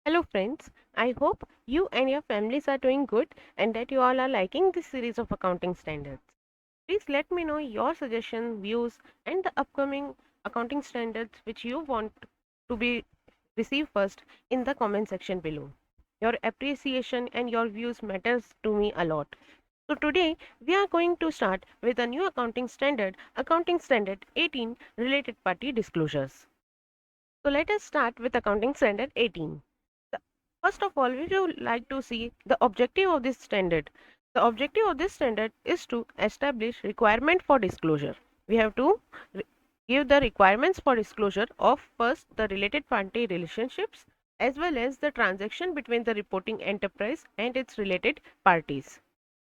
Hello, friends. I hope you and your families are doing good and that you all are liking this series of accounting standards. Please let me know your suggestions, views, and the upcoming accounting standards which you want to be received first in the comment section below. Your appreciation and your views matters to me a lot. So today we are going to start with a new accounting standard 18 related party disclosures. So let us start with accounting standard 18. The- First of all, we would like to see the objective of this standard. The objective of this standard is to establish requirement for disclosure. We have to re- give the requirements for disclosure of first the related party relationships as well as the transaction between the reporting enterprise and its related parties.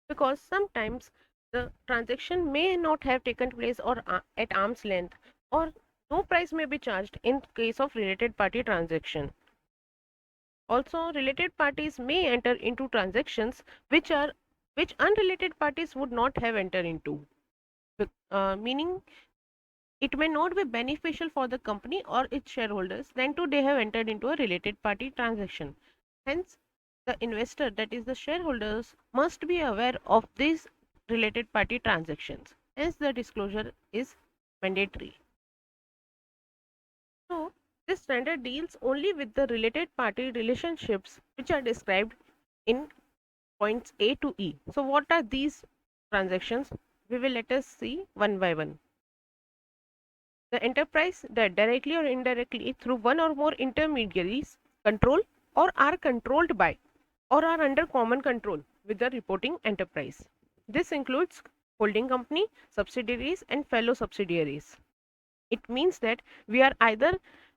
Because sometimes the transaction may not have taken place or at arm's length, or no price may be charged in case of related party transaction. Also, related parties may enter into transactions which unrelated parties would not have entered into, meaning it may not be beneficial for the company or its shareholders then too they have entered into a related party transaction. Hence, the investor, that is the shareholders, must be aware of these related party transactions. Hence, the disclosure is mandatory. So, this standard deals only with the related party relationships which are described in points A to E. So, what are these transactions? We will let us see one by one. The enterprise that directly or indirectly through one or more intermediaries control or are controlled by or are under common control with the reporting enterprise. This includes holding company, subsidiaries and fellow subsidiaries. It means that we are either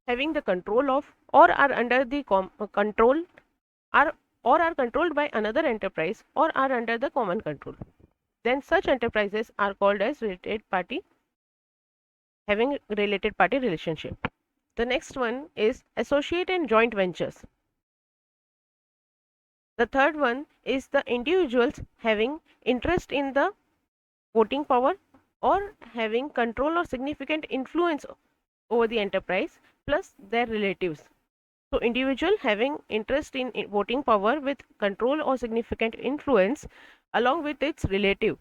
having the control of or are under the control are or are controlled by another enterprise or are under the common control. Then such enterprises are called as related party, having related party relationship. The next one is associate and joint ventures. The third one is the individuals having interest in the voting power or having control or significant influence over the enterprise plus their relatives. So individual having interest in voting power with control or significant influence along with its relative.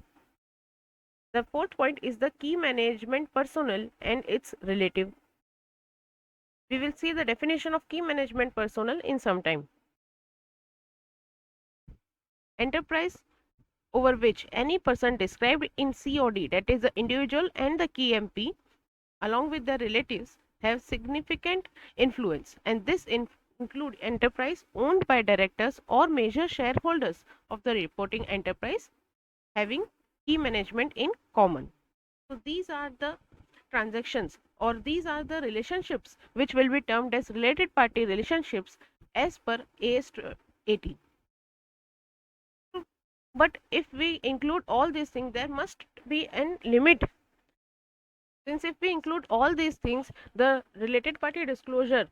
The fourth point is the key management personnel and its relative. We will see the definition of key management personnel in some time. Enterprise over which any person described in COD, that is the individual and the key MP along with their relatives, have significant influence, and this include enterprise owned by directors or major shareholders of the reporting enterprise having key management in common. So these are the transactions or these are the relationships which will be termed as related party relationships as per AS 18. But if we include all these things, there must be an limit. Since if we include all these things, the related party disclosure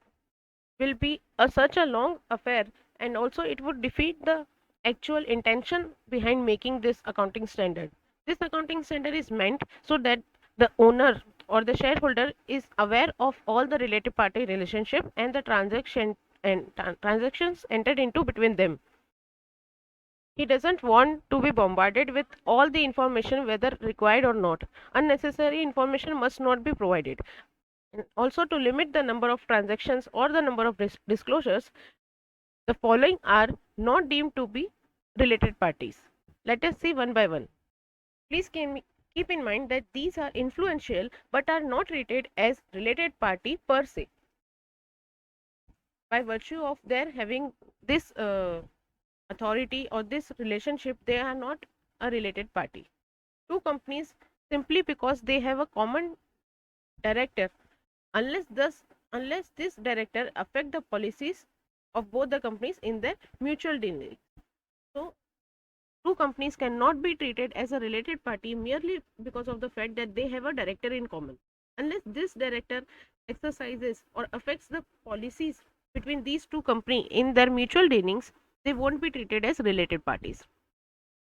will be such a long affair, and also it would defeat the actual intention behind making this accounting standard. This accounting standard is meant so that the owner or the shareholder is aware of all the related party relationship and the transaction and transactions entered into between them. He doesn't want to be bombarded with all the information whether required or not. Unnecessary information must not be provided. And also, to limit the number of transactions or the number of disclosures, the following are not deemed to be related parties. Let us see one by one. Please keep in mind that these are influential but are not rated as related party per se. By virtue of their having this authority or this relationship, they are not a related party. Two companies, simply because they have a common director, unless this director affect the policies of both the companies in their mutual dealings. So two companies cannot be treated as a related party merely because of the fact that they have a director in common. Unless this director exercises or affects the policies between these two companies in their mutual dealings, they won't be treated as related parties.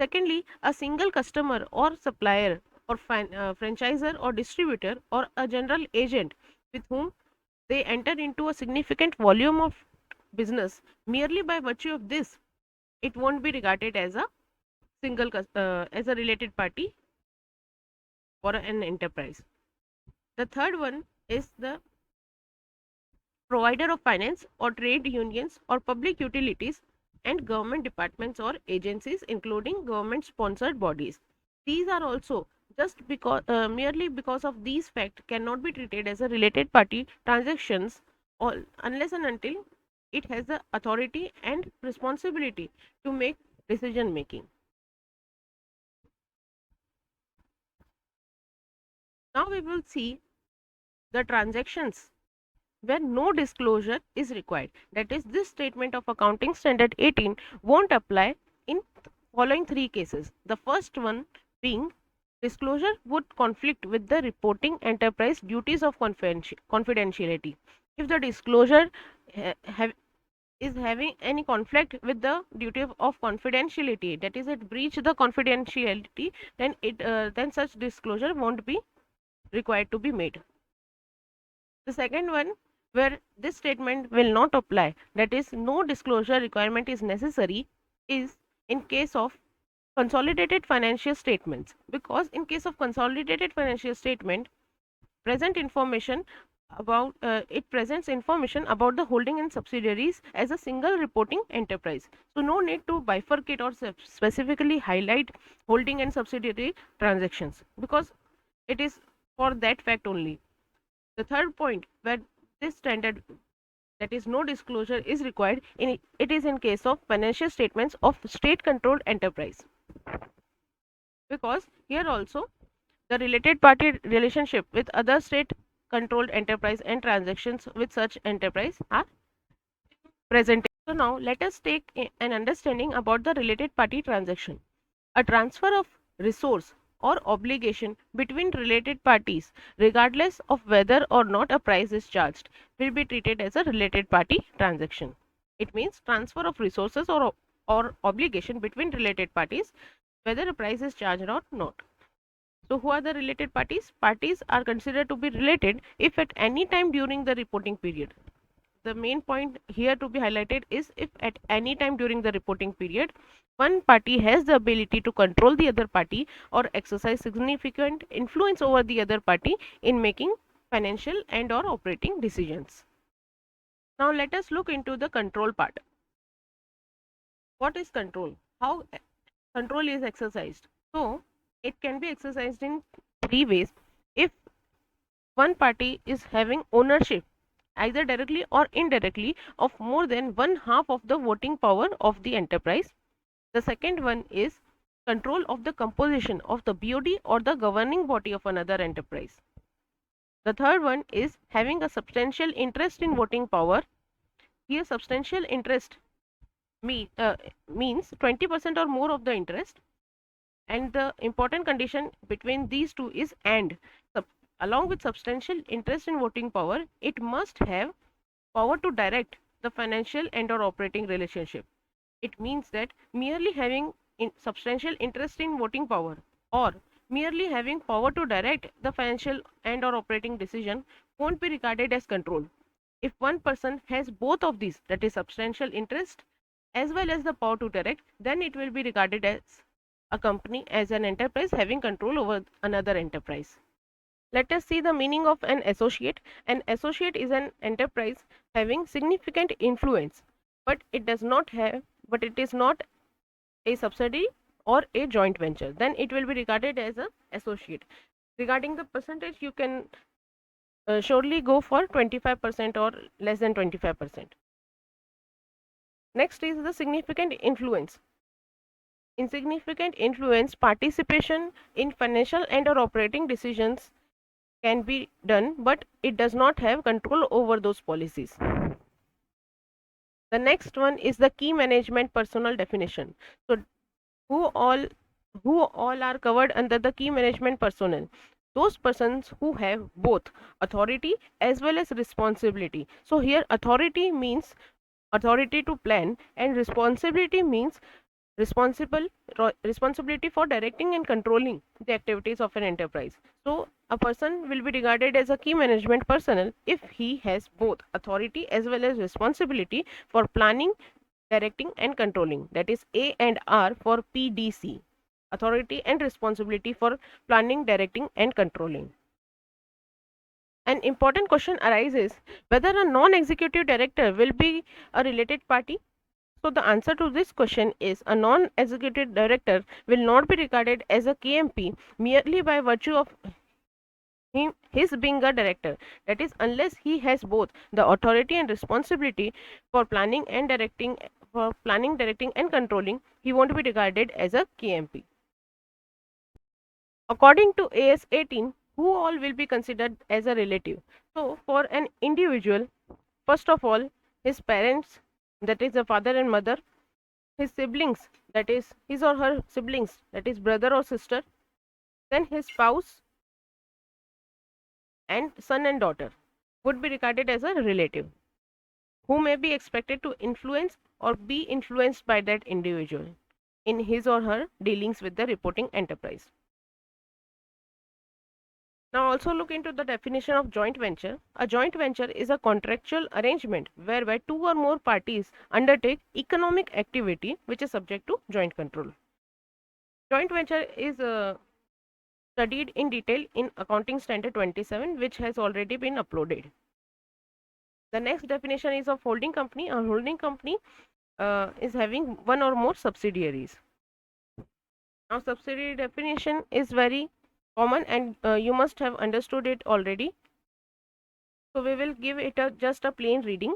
Secondly, a single customer or supplier or franchisor or distributor or a general agent with whom they enter into a significant volume of business, merely by virtue of this, it won't be regarded as a as a related party for an enterprise. The third one is the provider of finance or trade unions or public utilities and government departments or agencies, including government sponsored bodies. These are also just because merely because of these facts cannot be treated as a related party transactions, or unless and until it has the authority and responsibility to make decision making. Now we will see the transactions where no disclosure is required. That is, this statement of accounting standard 18 won't apply in following three cases. The first one being disclosure would conflict with the reporting enterprise duties of confidentiality. If the disclosure is having any conflict with the duty of confidentiality, that is, it breach the confidentiality, then such disclosure won't be required to be made. The second one, where this statement will not apply, that is, no disclosure requirement is necessary, is in case of consolidated financial statements, because in case of consolidated financial statement, present information it presents information about the holding and subsidiaries as a single reporting enterprise. So no need to bifurcate or specifically highlight holding and subsidiary transactions, because it is for that fact only. The third point, where this standard, that is no disclosure is required, it is in case of financial statements of state controlled enterprise, because here also the related party relationship with other state controlled enterprise and transactions with such enterprise are present. So now let us take an understanding about the related party transaction. A transfer of resource or obligation between related parties, regardless of whether or not a price is charged, will be treated as a related party transaction. It means transfer of resources or obligation between related parties, whether a price is charged or not. So who are the related parties? Parties are considered to be related if at any time during the reporting period. The main point here to be highlighted is if at any time during the reporting period, one party has the ability to control the other party or exercise significant influence over the other party in making financial and or operating decisions. Now let us look into the control part. What is control? How control is exercised? So it can be exercised in three ways. If one party is having ownership, either directly or indirectly, of more than one half of the voting power of the enterprise. The second one is control of the composition of the BOD or the governing body of another enterprise. The third one is having a substantial interest in voting power. Here substantial interest means 20% or more of the interest, and the important condition between these two is and. Along with substantial interest in voting power, it must have power to direct the financial and or operating relationship. It means that merely having substantial interest in voting power or merely having power to direct the financial and or operating decision won't be regarded as control. If one person has both of these, that is substantial interest as well as the power to direct, then it will be regarded as a company, as an enterprise having control over another enterprise. Let us see the meaning of an associate. An associate is an enterprise having significant influence, but it is not a subsidiary or a joint venture. Then it will be regarded as an associate. Regarding the percentage, you can surely go for 25% or less than 25%. Next is the significant influence. Insignificant influence, participation in financial and or operating decisions can be done, but it does not have control over those policies. The next one is the key management personnel definition. So who all who all are covered under the key management personnel? Those persons who have both authority as well as responsibility. So here authority means authority to plan, and responsibility means responsibility for directing and controlling the activities of an enterprise. So A person will be regarded as a key management personnel if he has both authority as well as responsibility for planning, directing and controlling. That is A and R for PDC. Authority and responsibility for planning, directing and controlling. An important question arises whether a non-executive director will be a related party. So the answer to this question is a non-executive director will not be regarded as a KMP merely by virtue of his being a director. That is, unless he has both the authority and responsibility for planning, directing and controlling, he won't be regarded as a KMP. According to AS 18, who all will be considered as a relative? So for an individual, first of all, his parents, that is the father and mother, his siblings, that is his or her siblings, that is brother or sister, then his spouse and son and daughter would be regarded as a relative who may be expected to influence or be influenced by that individual in his or her dealings with the reporting enterprise. Now also look into the definition of joint venture. A joint venture is a contractual arrangement whereby two or more parties undertake economic activity which is subject to joint control. Joint venture is studied in detail in Accounting Standard 27, which has already been uploaded. The next definition is of holding company. A holding company is having one or more subsidiaries. Now subsidiary definition is very common and you must have understood it already. So we will give it just a plain reading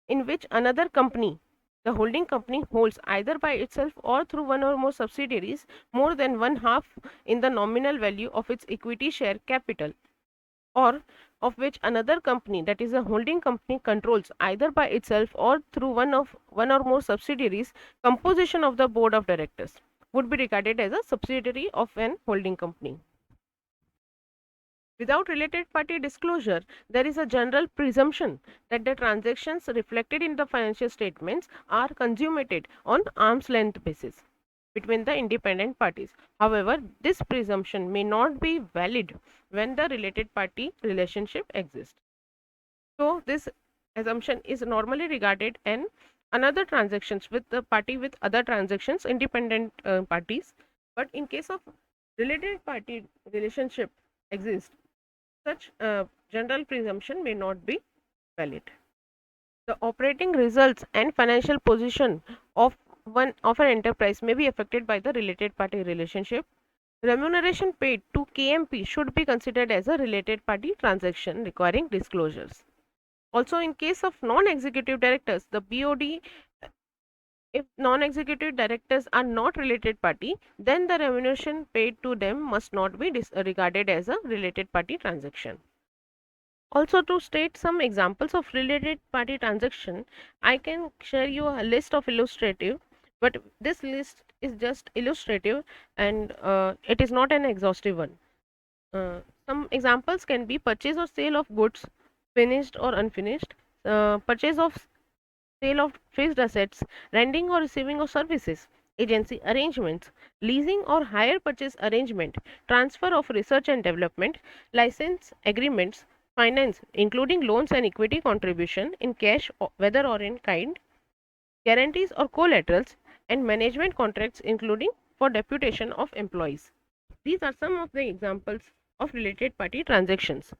in which another company, the holding company, holds either by itself or through one or more subsidiaries more than one half in the nominal value of its equity share capital, or of which another company, that is a holding company, controls either by itself or through one or more subsidiaries composition of the board of directors, would be regarded as a subsidiary of an holding company. Without related party disclosure, there is a general presumption that the transactions reflected in the financial statements are consummated on arm's length basis between the independent parties. However, this presumption may not be valid when the related party relationship exists. So, this assumption is normally regarded in another transactions with the party with other transactions, independent parties. But in case of related party relationship exists, such general presumption may not be valid. The operating results and financial position of an enterprise may be affected by the related party relationship. Remuneration paid to KMP should be considered as a related party transaction requiring disclosures. Also, in case of non-executive directors, the BOD, if non-executive directors are not related party, then the remuneration paid to them must not be regarded as a related party transaction. Also, to state some examples of related party transaction, I can share you a list of illustrative, but this list is just illustrative and it is not an exhaustive one. Some examples can be purchase or sale of goods, finished or unfinished, purchase of sale of fixed assets, rendering or receiving of services, agency arrangements, leasing or hire purchase arrangement, transfer of research and development, license agreements, finance including loans and equity contribution in cash whether or in kind, guarantees or collaterals, and management contracts including for deputation of employees. These are some of the examples of related party transactions.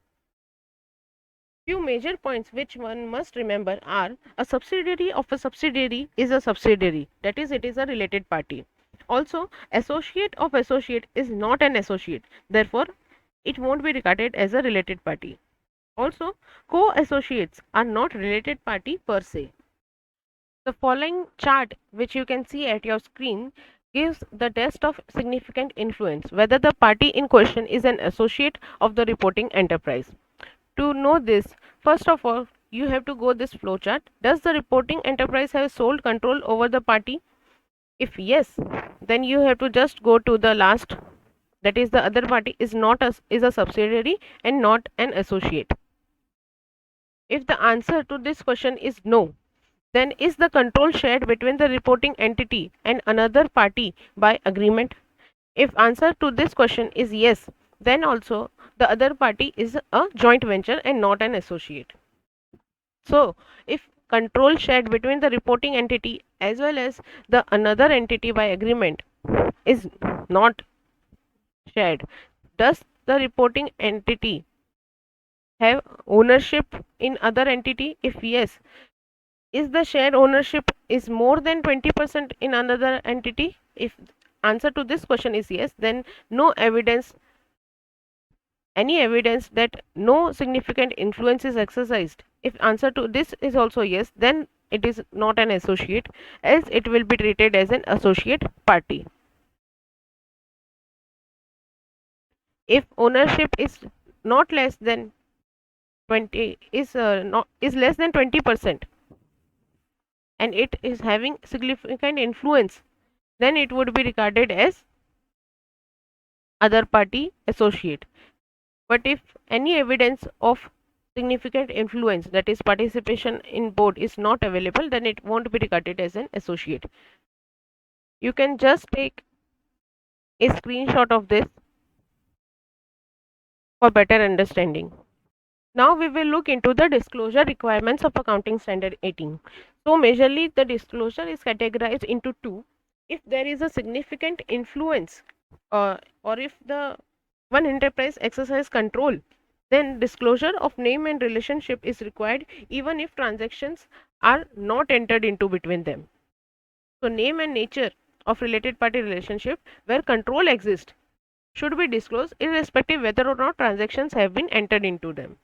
Few major points which one must remember are: a subsidiary of a subsidiary is a subsidiary, that is, it is a related party. Also, associate of associate is not an associate, therefore, it won't be regarded as a related party. Also, co-associates are not related party per se. The following chart, which you can see at your screen, gives the test of significant influence whether the party in question is an associate of the reporting enterprise. To know this, first of all, you have to go this flowchart. Does the reporting enterprise have sole control over the party? If yes, then you have to just go to the last, that is the other party is a subsidiary and not an associate. If the answer to this question is no, then is the control shared between the reporting entity and another party by agreement? If answer to this question is yes, then also the other party is a joint venture and not an associate. So if control shared between the reporting entity as well as the another entity by agreement is not shared, does the reporting entity have ownership in other entity? If yes, is the shared ownership is more than 20% in another entity? If answer to this question is yes, then no evidence, any evidence that no significant influence is exercised. If answer to this is also yes, then it is not an associate, else it will be treated as an associate party. If ownership is not less than 20 is not is less than 20% and it is having significant influence, then it would be regarded as other party associate. But if any evidence of significant influence, that is participation in board, is not available, then it won't be regarded as an associate. You can just take a screenshot of this for better understanding. Now we will look into the disclosure requirements of Accounting Standard 18. So majorly the disclosure is categorized into two. If there is a significant influence or if the one enterprise exercise control, then disclosure of name and relationship is required even if transactions are not entered into between them. So name and nature of related party relationship where control exists should be disclosed irrespective whether or not transactions have been entered into them.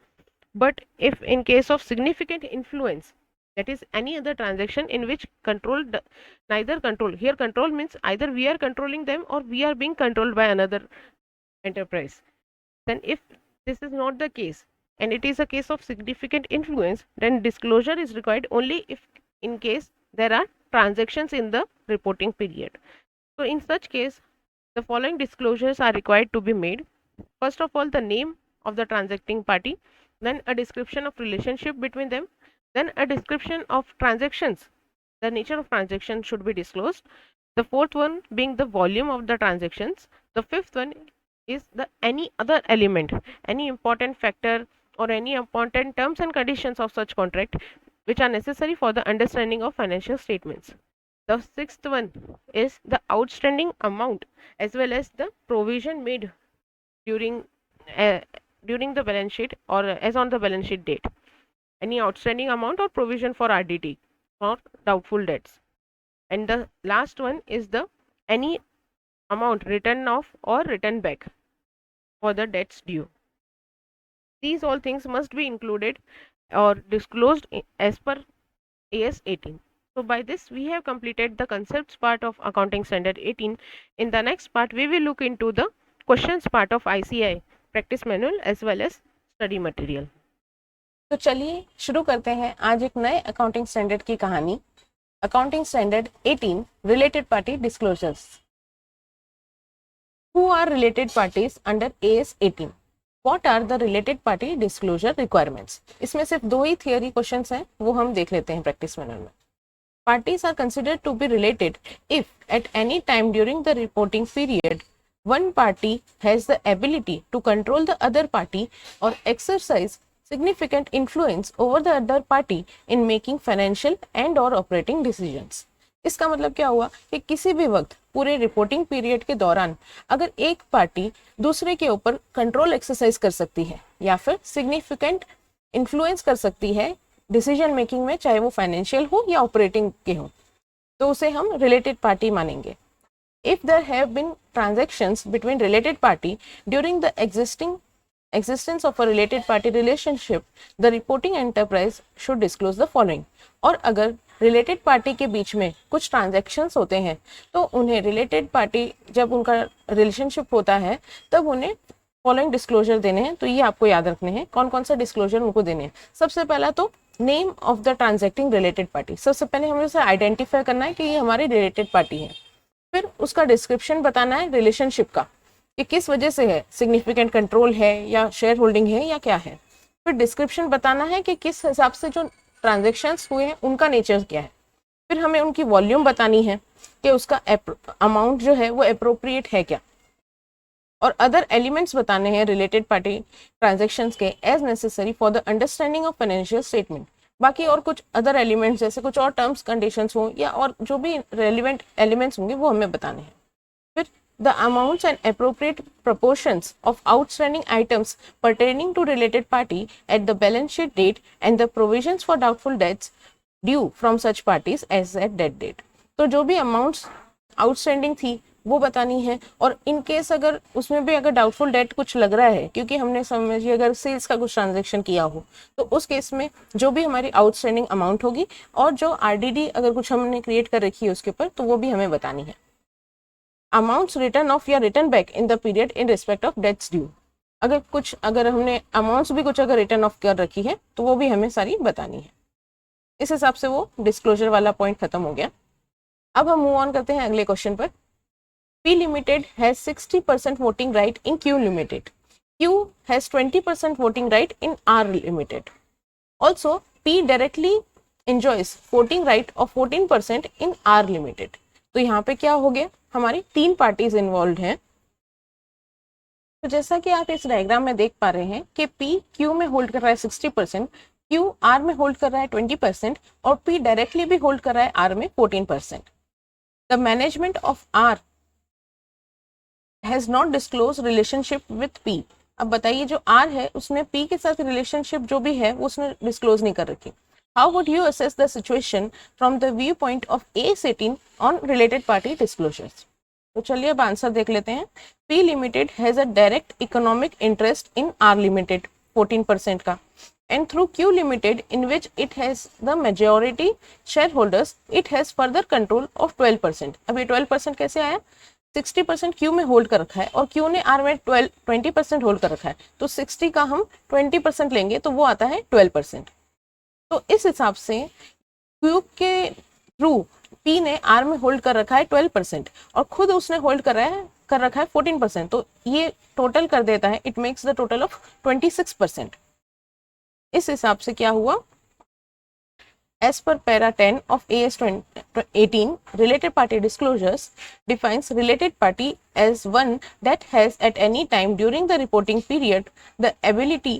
But if in case of significant influence, that is any other transaction in which neither control, here control means either we are controlling them or we are being controlled by another enterprise, then if this is not the case and it is a case of significant influence, then disclosure is required only if in case there are transactions in the reporting period. So in such case, the following disclosures are required to be made. First of all, the name of the transacting party, then a description of relationship between them, then a description of transactions. The nature of transactions should be disclosed. The fourth one being the volume of the transactions. The fifth one is the any other element, any important factor or any important terms and conditions of such contract which are necessary for the understanding of financial statements. The sixth one is the outstanding amount as well as the provision made during uh, during the balance sheet or as on the balance sheet date. Any outstanding amount or provision for RDT or doubtful debts. And the last one is the any amount written off or written back for the debts due. These all things must be included or disclosed as per AS 18. So by this we have completed the concepts part of Accounting Standard 18. In the next part we will look into the questions part of ICI practice manual as well as study material. तो चलिए शुरू करते हैं आज एक नए accounting standard की कहानी। Accounting standard 18 related party disclosures. Who are related parties under AS 18? What are the related party disclosure requirements? इसमें सिर्फ दो ही थियरी क्वेश्चंस हैं, वो हम देख लेते हैं प्रैक्टिस मैनर में। Parties are considered to be related if at any time during the reporting period one party has the ability to control the other party or exercise significant influence over the other party in making financial and or operating decisions. इसका मतलब क्या हुआ कि किसी भी वक्त पूरे reporting period के दौरान अगर एक पार्टी दूसरे के ऊपर कंट्रोल एक्सरसाइज कर सकती है या फिर सिग्निफिकेंट इन्फ्लुएंस कर सकती है डिसीजन मेकिंग में, चाहे वो फाइनेंशियल हो या ऑपरेटिंग के हो, तो उसे हम रिलेटेड पार्टी मानेंगे। If there have been transactions between related party during the existence of a related party relationship, the reporting enterprise should disclose the following. और अगर रिलेटेड पार्टी के बीच में कुछ ट्रांजैक्शंस होते हैं तो उन्हें रिलेटेड पार्टी जब उनका रिलेशनशिप होता है तब उन्हें फॉलोइंग डिस्क्लोजर देने हैं। तो ये आपको याद रखने हैं कौन कौन सा डिस्क्लोजर उनको देने हैं। सबसे पहला तो name of the transacting related party, सबसे पहले हमें उसे आइडेंटिफाई करना है कि ये हमारी रिलेटेड पार्टी है। फिर उसका डिस्क्रिप्शन बताना है रिलेशनशिप का कि किस वजह से है, सिग्निफिकेंट कंट्रोल है या शेयर होल्डिंग है या क्या है। फिर डिस्क्रिप्शन बताना है कि किस हिसाब से जो ट्रांजैक्शंस हुए हैं उनका नेचर क्या है। फिर हमें उनकी वॉल्यूम बतानी है कि उसका अमाउंट जो है वो अप्रोप्रिएट है क्या। और अदर एलिमेंट्स बताने हैं रिलेटेड पार्टी ट्रांजेक्शन्स के as necessary for the understanding of financial statement. बाकी और कुछ अदर एलिमेंट्स जैसे कुछ और टर्म्स कंडीशंस हो या और जो भी रेलिवेंट एलिमेंट्स होंगे वो हमें बताने हैं। फिर the amounts and appropriate proportions of outstanding items pertaining to related party at the balance sheet date and the provisions for doubtful debts due from such parties as at that date। तो जो भी amounts outstanding थी वो बतानी है, और in case अगर उसमें भी अगर डाउटफुल डेट कुछ लग रहा है, क्योंकि हमने समझिए अगर सेल्स का कुछ ट्रांजेक्शन किया हो तो उस केस में जो भी हमारी आउटस्टैंडिंग अमाउंट होगी और जो आरडीडी अगर कुछ हमने क्रिएट कर रखी है उसके ऊपर तो वो भी हमें बतानी है। अमाउंट्स रिटर्न ऑफ या return back in the period in respect of debts due, अगर हमने अमाउंट्स भी कुछ अगर रिटर्न ऑफ कर रखी है तो वो भी हमें सारी बतानी है। इस हिसाब से वो डिस्क्लोजर वाला पॉइंट खत्म हो गया। अब हम मूव ऑन करते हैं अगले क्वेश्चन पर। P Limited has 60% voting right in Q Limited. Q has 20% voting right in R Limited. Also, P directly enjoys voting right of 14% in R Limited. तो यहाँ पे क्या हो गया, हमारी 3 पार्टीज इन्वॉल्व हैं। तो जैसा कि आप इस डायग्राम में देख पा रहे हैं कि P Q में होल्ड कर रहा है 60%, Q R में होल्ड कर रहा है 20% और P डायरेक्टली भी होल्ड कर रहा है R में 14%। The management of R has not disclosed relationship with P। अब बताइए जो R है उसने P के साथ रिलेशनशिप जो भी है वो उसने डिस्क्लोज नहीं कर रखी। How would you assess the situation from the viewpoint of AS18 on related party disclosures? तो चलिए अब आंसर देख लेते हैं। P Limited has a direct economic interest in R Limited 14% का, and through Q Limited in which it has the majority shareholders it has further control of 12%। अब ये 12% कैसे आया, 60% Q में होल्ड कर रखा है और Q ने R में 20% होल्ड कर रखा है, तो 60 का हम 20% लेंगे तो वो आता है 12%। तो इस हिसाब से Q के थ्रू P ने R में होल्ड कर रखा है 12% और खुद उसने होल्ड कर रखा है 14%, तो ये टोटल कर देता है, it makes the total of 26%। इस हिसाब से क्या हुआ, as per para 10 of AS 18, related party disclosures defines related party as one that has at any time during the reporting period the ability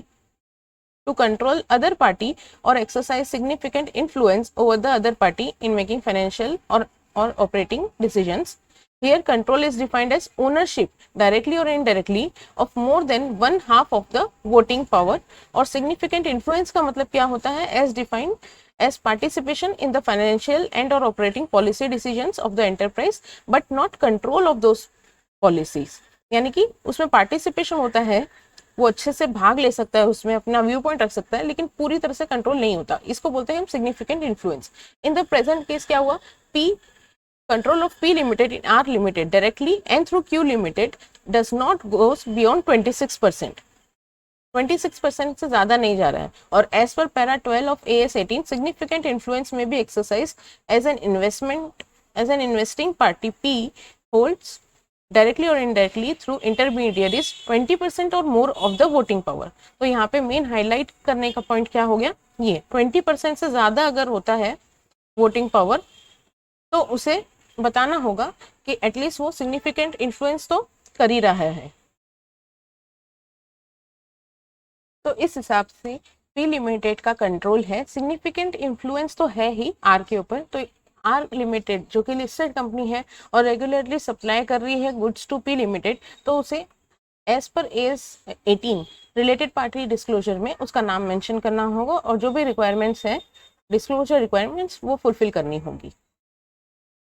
to control other party or exercise significant influence over the other party in making financial or operating decisions। Here control is defined as ownership directly or indirectly of more than 1/2 of the voting power, और significant influence का मतलब क्या होता है, as defined as participation in the financial and or operating policy decisions of the enterprise but not control of those policies। यानी कि उसमें participation होता है, वो अच्छे से भाग ले सकता है, उसमें अपना व्यू पॉइंट रख सकता है, लेकिन पूरी तरह से कंट्रोल नहीं होता, इसको बोलते हैं हम significant influence. In the present case क्या हुआ, P control of P Limited in R Limited directly and through Q Limited does not goes beyond 26%। 26% से ज्यादा नहीं जा रहा है, और as per para 12 of AS18 significant influence में भी exercise as an investing party P holds directly और इनडायरेक्टली थ्रू इंटरमीडियरीज 20% और more of the voting power. तो यहाँ पे मेन हाईलाइट करने का पॉइंट क्या हो गया, ये 20% से ज्यादा अगर होता है वोटिंग पावर तो उसे बताना होगा कि एटलीस्ट वो सिग्निफिकेंट इन्फ्लुएंस तो कर ही रहा है। तो इस हिसाब से P लिमिटेड का कंट्रोल है, सिग्निफिकेंट इन्फ्लुएंस तो है ही R के ऊपर। तो R लिमिटेड जो कि लिस्टेड कंपनी है और रेगुलरली सप्लाई कर रही है गुड्स टू P लिमिटेड, तो उसे as per AS18 related party disclosure में उसका नाम मेंशन करना होगा और जो भी रिक्वायरमेंट्स है डिस्क्लोजर रिक्वायरमेंट्स वो फुलफिल करनी होगी।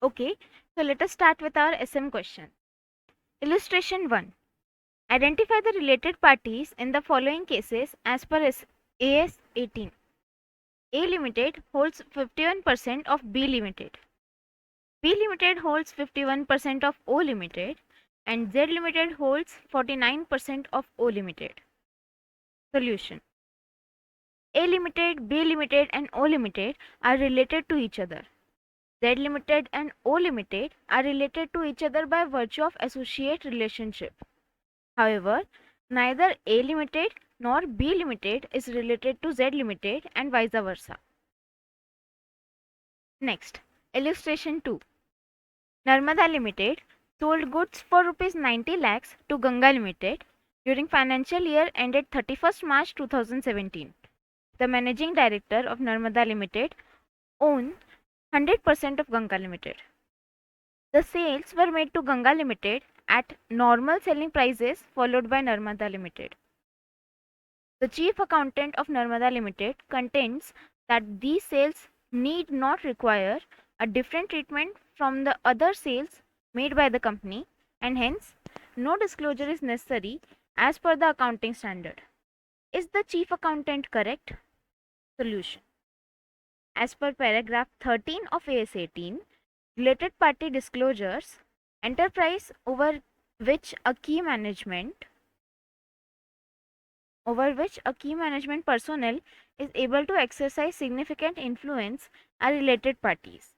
Okay, so let us start with our SM question. Illustration 1. Identify the related parties in the following cases as per AS 18. A Limited holds 51% of B Limited. B Limited holds 51% of O Limited and Z Limited holds 49% of O Limited. Solution. A Limited, B Limited and O Limited are related to each other. Z Limited and O Limited are related to each other by virtue of associate relationship. However, neither A Limited nor B Limited is related to Z Limited and vice versa. Next, illustration 2. Narmada Limited sold goods for rupees 90 lakhs to Ganga Limited during financial year ended 31st March 2017. The managing director of Narmada Limited owns 100% of Ganga Limited. The sales were made to Ganga Limited at normal selling prices followed by Narmada Limited. The chief accountant of Narmada Limited contends that these sales need not require a different treatment from the other sales made by the company, and hence no disclosure is necessary as per the accounting standard. Is the chief accountant correct? Solution. As per paragraph 13 of AS 18, related party disclosures, enterprise over which a key management personnel is able to exercise significant influence are related parties.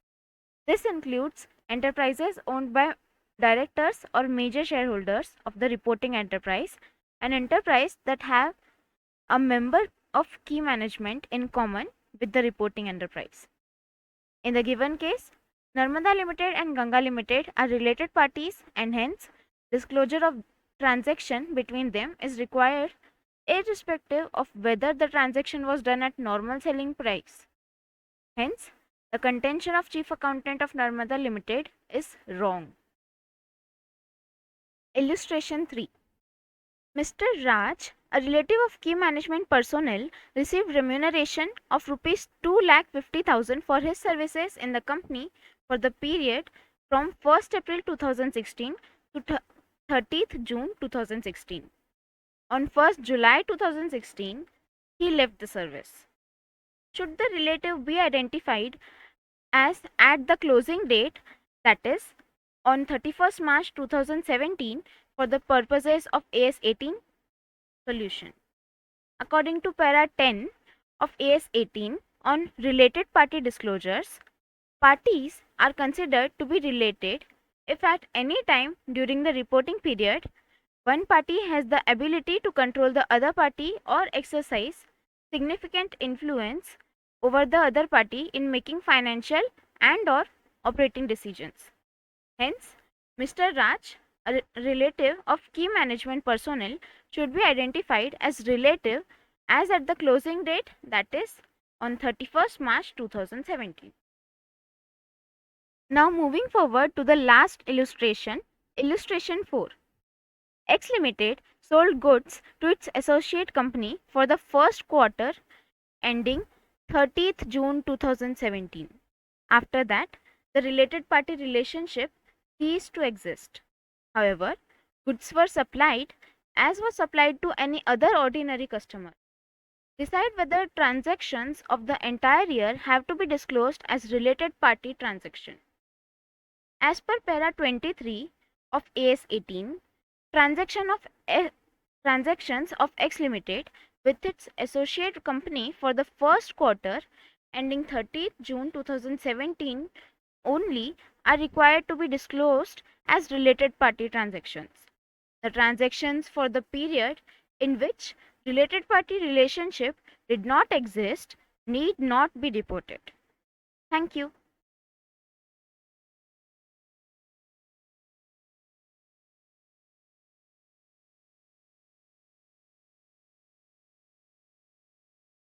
This includes enterprises owned by directors or major shareholders of the reporting enterprise, an enterprise that have a member of key management in common with the reporting enterprise. In the given case, Narmada Limited and Ganga Limited are related parties, and hence disclosure of transaction between them is required irrespective of whether the transaction was done at normal selling price. Hence, the contention of chief accountant of Narmada Limited is wrong. Illustration 3. Mr. Raj, a relative of key management personnel, received remuneration of rupees 2,50,000 for his services in the company for the period from 1st April 2016 to 30th June 2016. On 1st July 2016, he left the service. Should the relative be identified as at the closing date, that is, on 31st March 2017 for the purposes of AS 18? Solution. According to para 10 of AS 18 on related party disclosures, parties are considered to be related if at any time during the reporting period one party has the ability to control the other party or exercise significant influence over the other party in making financial and or operating decisions. Hence, Mr. Raj, a relative of key management personnel, should be identified as relative as at the closing date, that is on 31st March 2017. Now moving forward to the last illustration, illustration 4. X Limited sold goods to its associate company for the first quarter ending 30th June 2017. After that, the related party relationship ceased to exist. However, goods were supplied as was supplied to any other ordinary customer. Decide whether transactions of the entire year have to be disclosed as related party transaction. As per para 23 of AS 18, transactions of X Limited with its associate company for the first quarter ending 30th June 2017 only are required to be disclosed as related party transactions. The transactions for the period in which related party relationship did not exist need not be reported. Thank you.